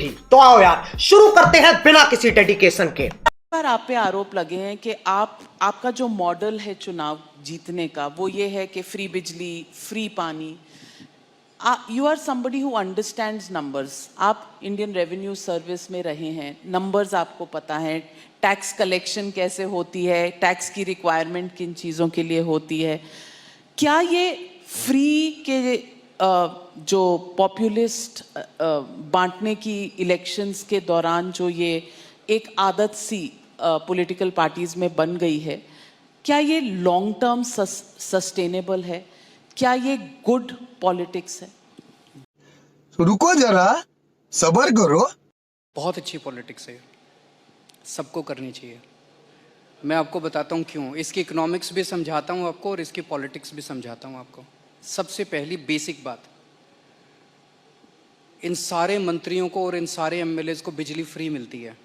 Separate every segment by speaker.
Speaker 1: तो आओ यार शुरू करते हैं बिना किसी डेडिकेशन के।
Speaker 2: पर आप पे आरोप लगे हैं कि आपका जो मॉडल है चुनाव जीतने का वो ये है कि फ्री बिजली, फ्री पानी। You are somebody who understands numbers. आप इंडियन रेवेन्यू सर्विस में रहे हैं, नंबर्स आपको पता है, टैक्स कलेक्शन कैसे होती है, टैक्स की रिक्वायरमेंट किन चीज़ों के लिए होती है। क्या ये फ्री के जो पॉपुलिस्ट बांटने की इलेक्शंस के दौरान जो ये एक आदत सी पॉलिटिकल पार्टीज में बन गई है, क्या ये लॉन्ग टर्म सस्टेनेबल है? क्या ये गुड पॉलिटिक्स है?
Speaker 3: रुको जरा, सब्र करो।
Speaker 4: बहुत अच्छी पॉलिटिक्स है, सबको करनी चाहिए। मैं आपको बताता हूँ क्यों। इसकी इकोनॉमिक्स भी समझाता हूँ आपको और इसकी पॉलिटिक्स भी समझाता हूँ आपको। सबसे पहली बेसिक बात, इन सारे मंत्रियों को और इन सारे एमएलएज को बिजली फ्री मिलती है।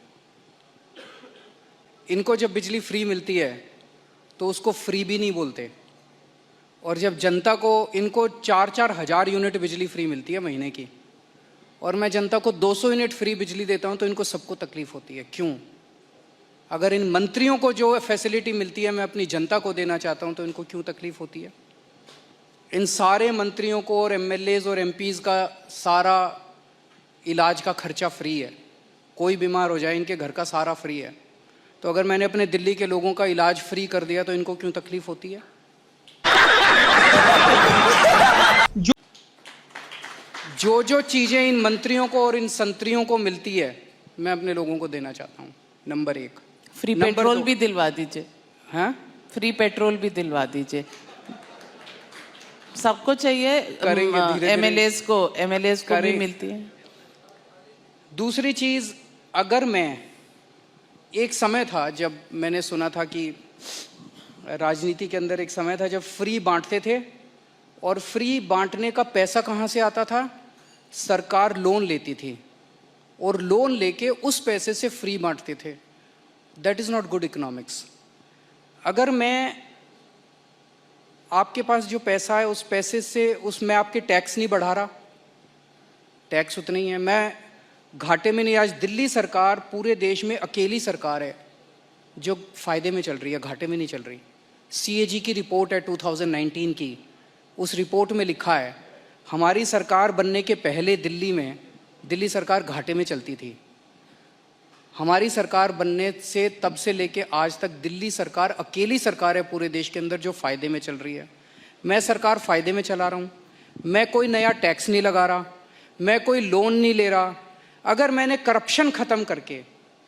Speaker 4: इनको जब बिजली फ्री मिलती है तो उसको फ्री भी नहीं बोलते, और जब जनता को, इनको 4-4 हज़ार यूनिट बिजली फ्री मिलती है महीने की, और मैं जनता को 200 यूनिट फ्री बिजली देता हूं तो इनको सबको तकलीफ होती है। क्यों? अगर इन मंत्रियों को जो फैसिलिटी मिलती है मैं अपनी जनता को देना चाहता हूं तो इनको क्यों तकलीफ होती है? इन सारे मंत्रियों को और एमएलएज और एमपीज का सारा इलाज का खर्चा फ्री है। कोई बीमार हो जाए इनके घर का सारा फ्री है। तो अगर मैंने अपने दिल्ली के लोगों का इलाज फ्री कर दिया तो इनको क्यों तकलीफ होती है? जो चीजें इन मंत्रियों को और इन संतरियों को मिलती है मैं अपने लोगों को देना चाहता हूँ। नंबर 1,
Speaker 2: फ्री पेट्रोल भी दिलवा दीजिए।
Speaker 4: हाँ,
Speaker 2: फ्री पेट्रोल भी दिलवा दीजिए। सबको चाहिए, एमएलएज को भी मिलती है।
Speaker 4: दूसरी चीज, अगर मैं, एक समय था जब मैंने सुना था कि राजनीति के अंदर एक समय था जब फ्री बांटते थे, और फ्री बांटने का पैसा कहाँ से आता था? सरकार लोन लेती थी और लोन लेके उस पैसे से फ्री बांटते थे। That is not good economics. अगर मैं, आपके पास जो पैसा है उस पैसे से, उसमें आपके टैक्स नहीं बढ़ा रहा, टैक्स उतना ही है, मैं घाटे में नहीं। आज दिल्ली सरकार पूरे देश में अकेली सरकार है जो फायदे में चल रही है, घाटे में नहीं चल रही। सीएजी की रिपोर्ट है 2019 की, उस रिपोर्ट में लिखा है हमारी सरकार बनने के पहले दिल्ली सरकार घाटे में चलती थी। हमारी सरकार बनने से तब से लेके आज तक दिल्ली सरकार अकेली सरकार है पूरे देश के अंदर जो फायदे में चल रही है। मैं सरकार फायदे में चला रहा हूँ, मैं कोई नया टैक्स नहीं लगा रहा, मैं कोई लोन नहीं ले रहा। अगर मैंने करप्शन खत्म करके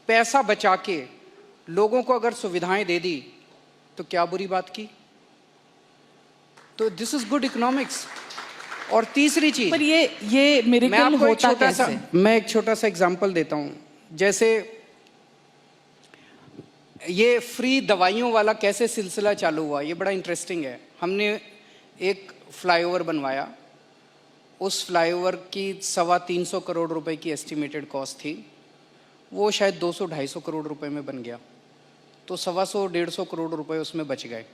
Speaker 4: पैसा बचा के लोगों को अगर सुविधाएं दे दी तो क्या बुरी बात की? तो दिस इज गुड इकोनॉमिक्स। और तीसरी चीज,
Speaker 2: पर ये मिरेकल होता कैसे?
Speaker 4: मैं एक छोटा सा एग्जांपल देता हूं। जैसे ये फ्री दवाइयों वाला कैसे सिलसिला चालू हुआ, ये बड़ा इंटरेस्टिंग है। हमने एक फ्लाईओवर बनवाया, उस फ्लाईओवर की 325 करोड़ रुपए की एस्टिमेटेड कॉस्ट थी, वो शायद 200-250 करोड़ रुपए में बन गया, तो 125 करोड़ रुपए उसमें बच गए।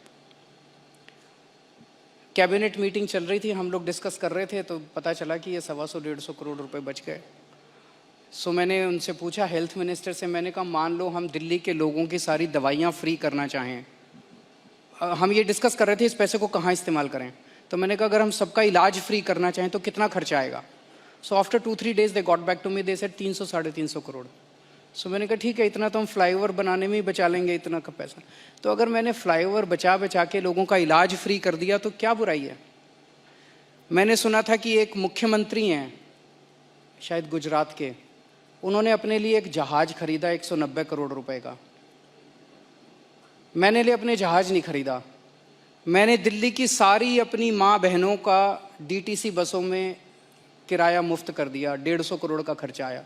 Speaker 4: कैबिनेट मीटिंग चल रही थी, हम लोग डिस्कस कर रहे थे, तो पता चला कि ये 125 करोड़ रुपए बच गए। सो मैंने उनसे पूछा, हेल्थ मिनिस्टर से, मैंने कहा मान लो हम दिल्ली के लोगों की सारी दवाइयाँ फ्री करना चाहें, हम ये डिस्कस कर रहे थे इस पैसे को कहाँ इस्तेमाल करें। तो मैंने कहा अगर हम सबका इलाज फ्री करना चाहें तो कितना खर्चा आएगा? So after 2-3 days they got back to me, they said 300-350 crore. So मैंने कहा ठीक है, इतना तो हम फ्लाईओवर बनाने में ही बचा लेंगे, इतना का पैसा। तो अगर मैंने फ्लाईओवर बचा के लोगों का इलाज फ्री कर दिया तो क्या बुराई है? मैंने सुना था कि एक मुख्यमंत्री हैं शायद गुजरात के, उन्होंने अपने लिए एक जहाज खरीदा 190 करोड़ रुपए का। मैंने लिए अपने जहाज नहीं खरीदा, मैंने दिल्ली की सारी अपनी माँ बहनों का डीटीसी बसों में किराया मुफ्त कर दिया, 150 करोड़ का खर्चा आया।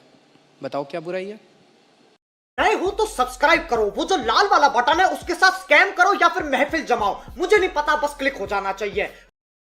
Speaker 4: बताओ क्या बुराई है?
Speaker 1: नए हो तो सब्सक्राइब करो, वो जो लाल वाला बटन है उसके साथ स्कैम करो या फिर महफिल जमाओ, मुझे नहीं पता, बस क्लिक हो जाना चाहिए।